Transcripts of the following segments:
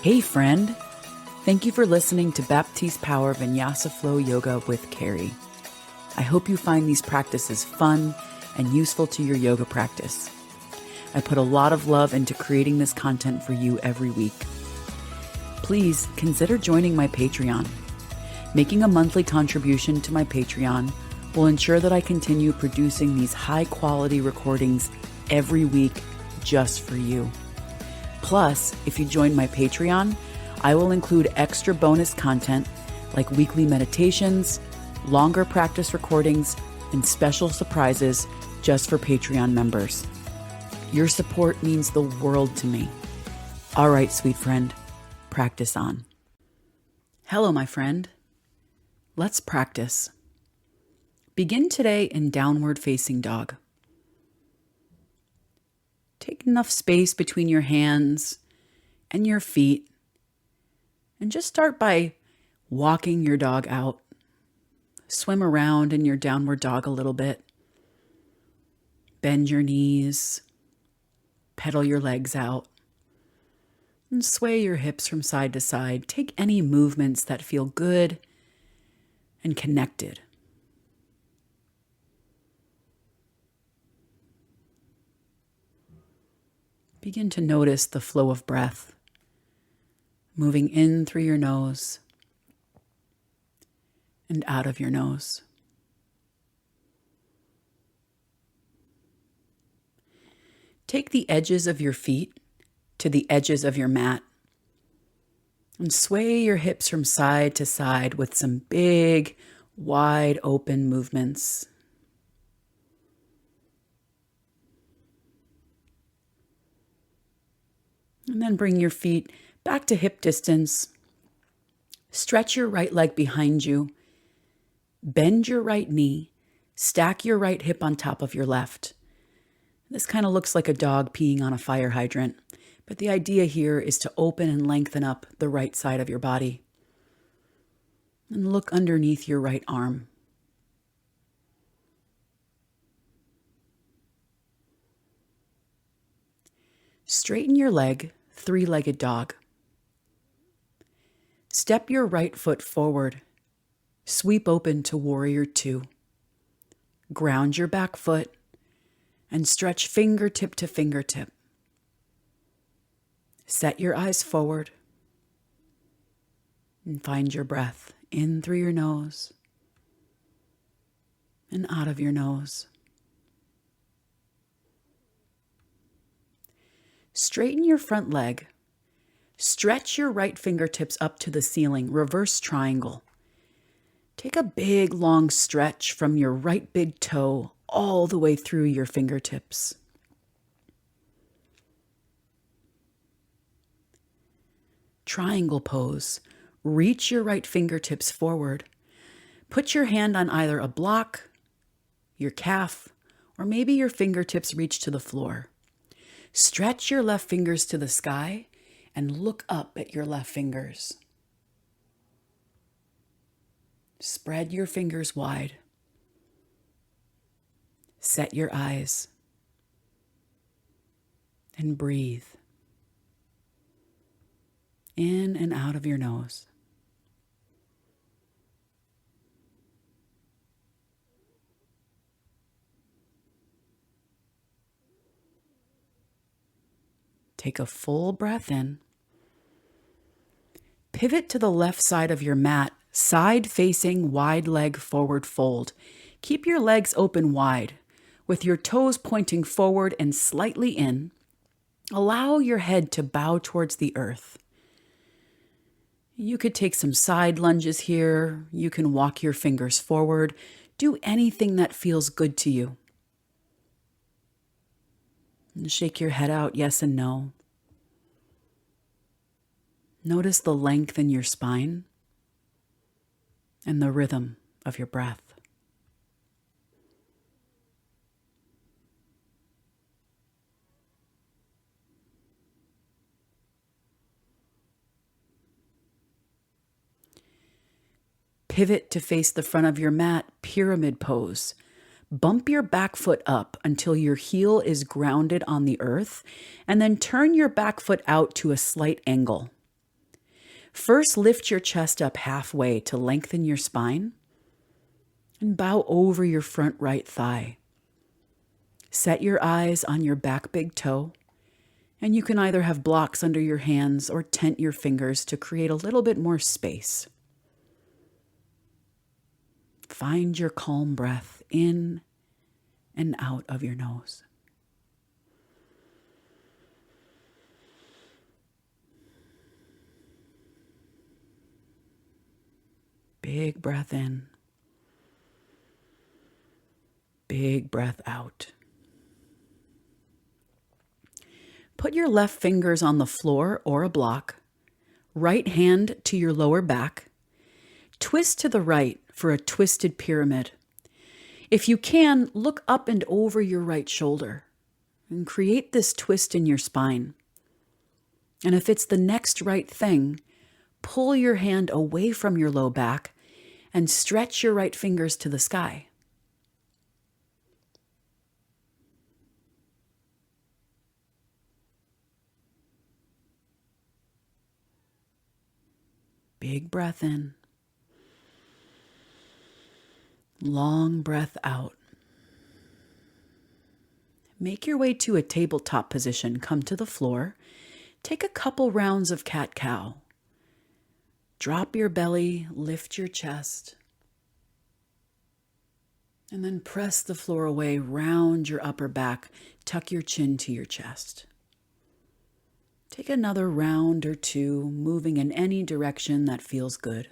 Hey friend, thank you for listening to Baptiste Power Vinyasa Flow Yoga with Kari. I hope you find these practices fun and useful to your yoga practice. I put a lot of love into creating this content for you every week. Please consider joining my Patreon. Making a monthly contribution to my Patreon will ensure that I continue producing these high-quality recordings every week just for you. Plus, if you join my Patreon, I will include extra bonus content like weekly meditations, longer practice recordings, and special surprises just for Patreon members. Your support means the world to me. All right, sweet friend, practice on. Hello, my friend. Let's practice. Begin today in downward facing dog. Take enough space between your hands and your feet, and just start by walking your dog out. Swim around in your downward dog a little bit. Bend your knees, pedal your legs out, and sway your hips from side to side. Take any movements that feel good and connected. Begin to notice the flow of breath, moving in through your nose and out of your nose. Take the edges of your feet to the edges of your mat and sway your hips from side to side with some big, wide open movements. And then bring your feet back to hip distance. Stretch your right leg behind you. Bend your right knee. Stack your right hip on top of your left. This kind of looks like a dog peeing on a fire hydrant, but the idea here is to open and lengthen up the right side of your body. And look underneath your right arm. Straighten your leg, three-legged dog. Step your right foot forward. Sweep open to warrior two. Ground your back foot and stretch fingertip to fingertip. Set your eyes forward and find your breath in through your nose and out of your nose. Straighten your front leg. Stretch your right fingertips up to the ceiling, reverse triangle. Take a big, long stretch from your right big toe all the way through your fingertips. Triangle pose. Reach your right fingertips forward. Put your hand on either a block, your calf, or maybe your fingertips reach to the floor. Stretch your left fingers to the sky and look up at your left fingers. Spread your fingers wide. Set your eyes and breathe in and out of your nose. Take a full breath in. Pivot to the left side of your mat, side facing wide leg forward fold. Keep your legs open wide with your toes pointing forward and slightly in. Allow your head to bow towards the earth. You could take some side lunges here. You can walk your fingers forward. Do anything that feels good to you. And shake your head out, yes and no. Notice the length in your spine and the rhythm of your breath. Pivot to face the front of your mat, pyramid pose. Bump your back foot up until your heel is grounded on the earth, and then turn your back foot out to a slight angle. First, lift your chest up halfway to lengthen your spine and bow over your front right thigh. Set your eyes on your back big toe, and you can either have blocks under your hands or tent your fingers to create a little bit more space. Find your calm breath in and out of your nose. Big breath in. Big breath out. Put your left fingers on the floor or a block, right hand to your lower back. Twist to the right for a twisted pyramid. If you can, look up and over your right shoulder and create this twist in your spine. And if it's the next right thing, pull your hand away from your low back and stretch your right fingers to the sky. Big breath in. Long breath out. Make your way to a tabletop position. Come to the floor. Take a couple rounds of cat-cow. Drop your belly, lift your chest, and then press the floor away, round your upper back, tuck your chin to your chest. Take another round or two, moving in any direction that feels good.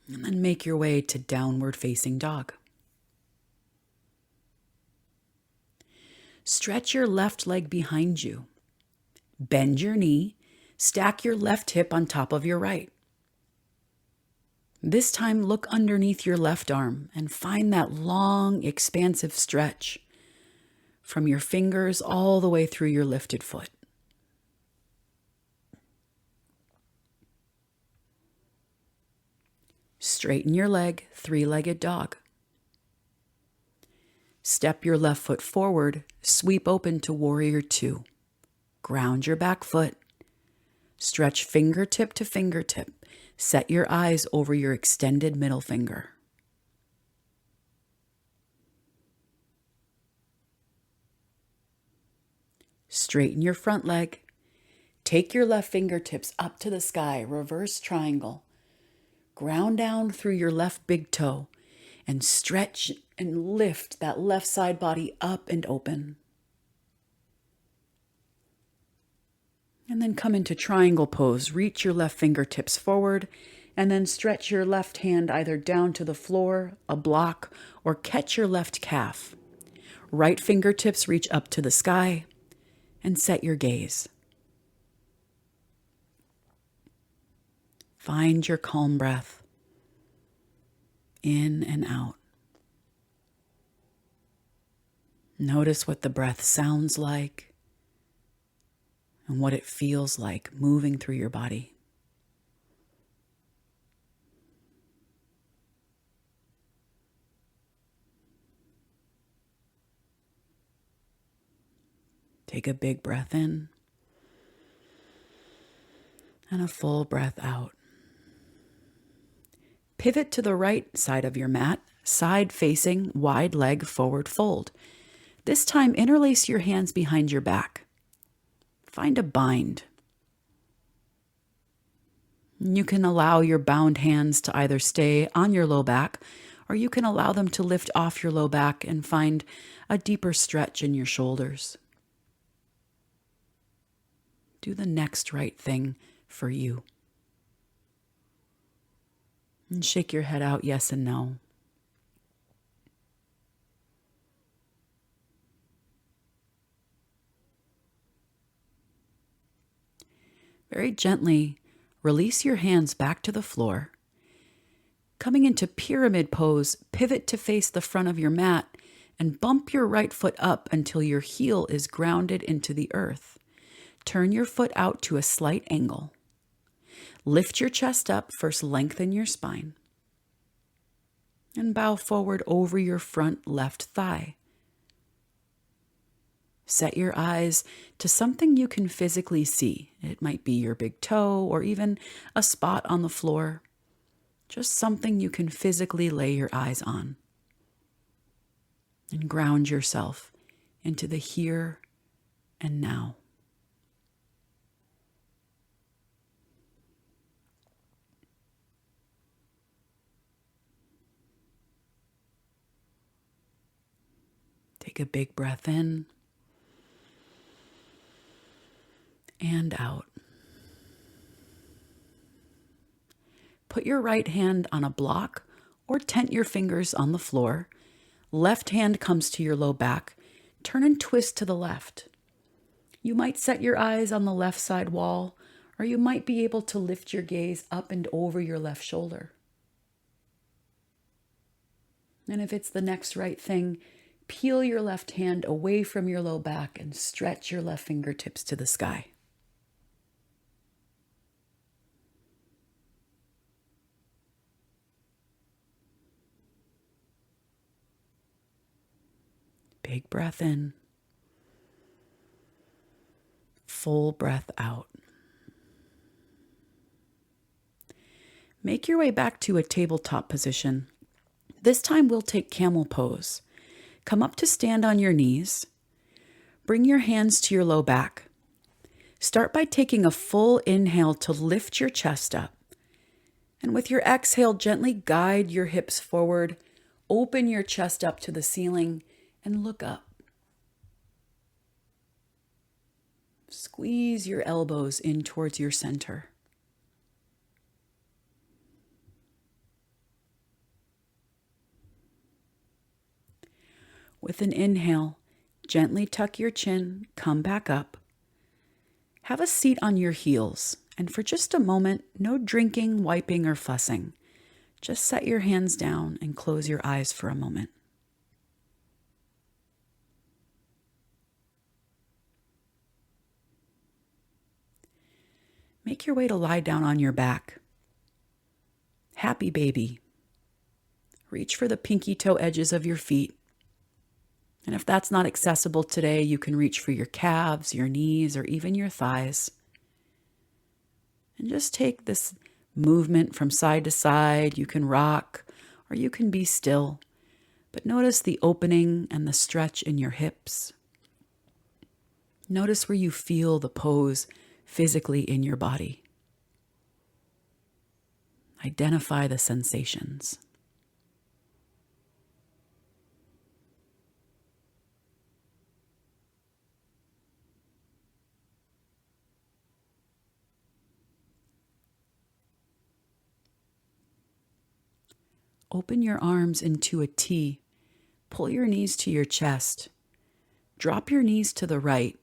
And then make your way to downward facing dog. Stretch your left leg behind you. Bend your knee. Stack your left hip on top of your right. This time, look underneath your left arm and find that long, expansive stretch from your fingers all the way through your lifted foot. Straighten your leg, three-legged dog. Step your left foot forward, sweep open to warrior two. Ground your back foot. Stretch fingertip to fingertip. Set your eyes over your extended middle finger. Straighten your front leg. Take your left fingertips up to the sky, reverse triangle. Ground down through your left big toe and stretch and lift that left side body up and open. And then come into triangle pose. Reach your left fingertips forward and then stretch your left hand either down to the floor, a block, or catch your left calf. Right fingertips reach up to the sky and set your gaze. Find your calm breath in and out. Notice what the breath sounds like and what it feels like moving through your body. Take a big breath in and a full breath out. Pivot to the right side of your mat, side facing, wide leg forward fold. This time, interlace your hands behind your back. Find a bind. You can allow your bound hands to either stay on your low back, or you can allow them to lift off your low back and find a deeper stretch in your shoulders. Do the next right thing for you. And shake your head out yes and no. Very gently release your hands back to the floor. Coming into pyramid pose, pivot to face the front of your mat and bump your right foot up until your heel is grounded into the earth. Turn your foot out to a slight angle. Lift your chest up, first lengthen your spine. And bow forward over your front left thigh. Set your eyes to something you can physically see. It might be your big toe or even a spot on the floor. Just something you can physically lay your eyes on. And ground yourself into the here and now. Take a big breath in and out. Put your right hand on a block or tent your fingers on the floor. Left hand comes to your low back. Turn and twist to the left. You might set your eyes on the left side wall, or you might be able to lift your gaze up and over your left shoulder. And if it's the next right thing, peel your left hand away from your low back and stretch your left fingertips to the sky. Big breath in. Full breath out. Make your way back to a tabletop position. This time we'll take camel pose. Come up to stand on your knees. Bring your hands to your low back. Start by taking a full inhale to lift your chest up. And with your exhale, gently guide your hips forward. Open your chest up to the ceiling and look up. Squeeze your elbows in towards your center. With an inhale, gently tuck your chin, come back up. Have a seat on your heels, and for just a moment, no drinking, wiping, or fussing. Just set your hands down and close your eyes for a moment. Make your way to lie down on your back. Happy baby. Reach for the pinky toe edges of your feet. And if that's not accessible today, you can reach for your calves, your knees, or even your thighs. And just take this movement from side to side. You can rock or you can be still, but notice the opening and the stretch in your hips. Notice where you feel the pose physically in your body. Identify the sensations. Open your arms into a T. Pull your knees to your chest. Drop your knees to the right.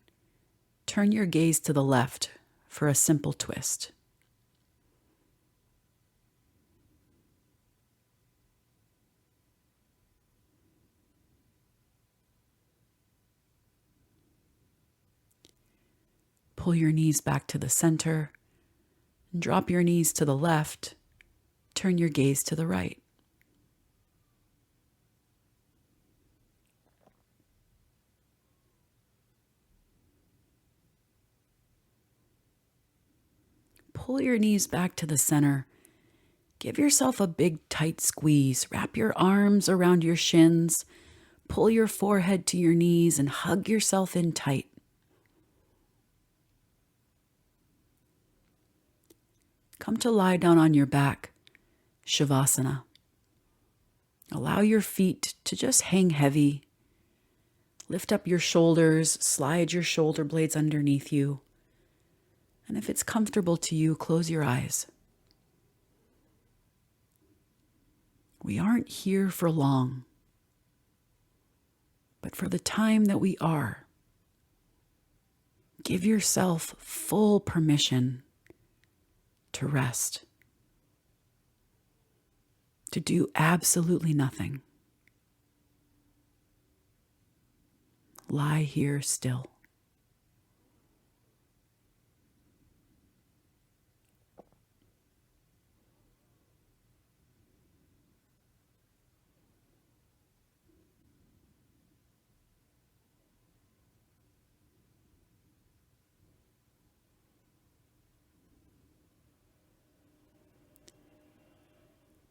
Turn your gaze to the left for a simple twist. Pull your knees back to the center. Drop your knees to the left. Turn your gaze to the right. Pull your knees back to the center. Give yourself a big tight squeeze. Wrap your arms around your shins. Pull your forehead to your knees and hug yourself in tight. Come to lie down on your back, Shavasana. Allow your feet to just hang heavy. Lift up your shoulders, slide your shoulder blades underneath you. And if it's comfortable to you, close your eyes. We aren't here for long, but for the time that we are, give yourself full permission to rest, to do absolutely nothing. Lie here still.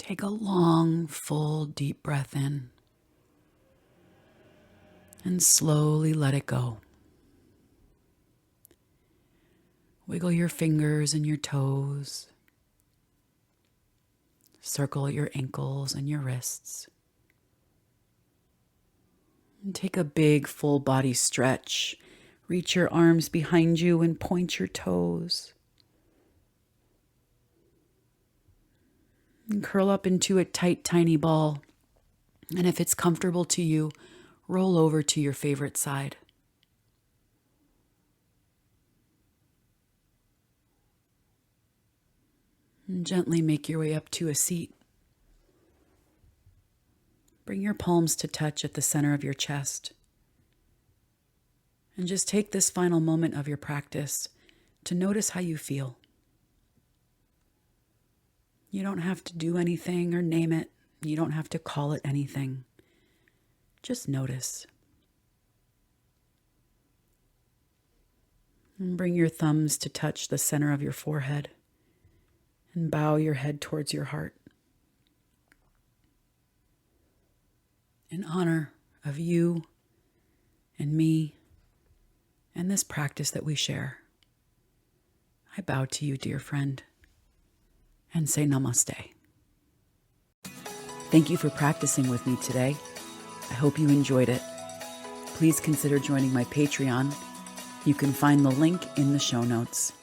Take a long, full, deep breath in and slowly let it go. Wiggle your fingers and your toes. Circle your ankles and your wrists. And take a big, full body stretch. Reach your arms behind you and point your toes. And curl up into a tight, tiny ball. And if it's comfortable to you, roll over to your favorite side. And gently make your way up to a seat. Bring your palms to touch at the center of your chest. And just take this final moment of your practice to notice how you feel. You don't have to do anything or name it. You don't have to call it anything. Just notice. And bring your thumbs to touch the center of your forehead. And bow your head towards your heart. In honor of you and me and this practice that we share, I bow to you, dear friend, and say namaste. Thank you for practicing with me today. I hope you enjoyed it. Please consider joining my Patreon. You can find the link in the show notes.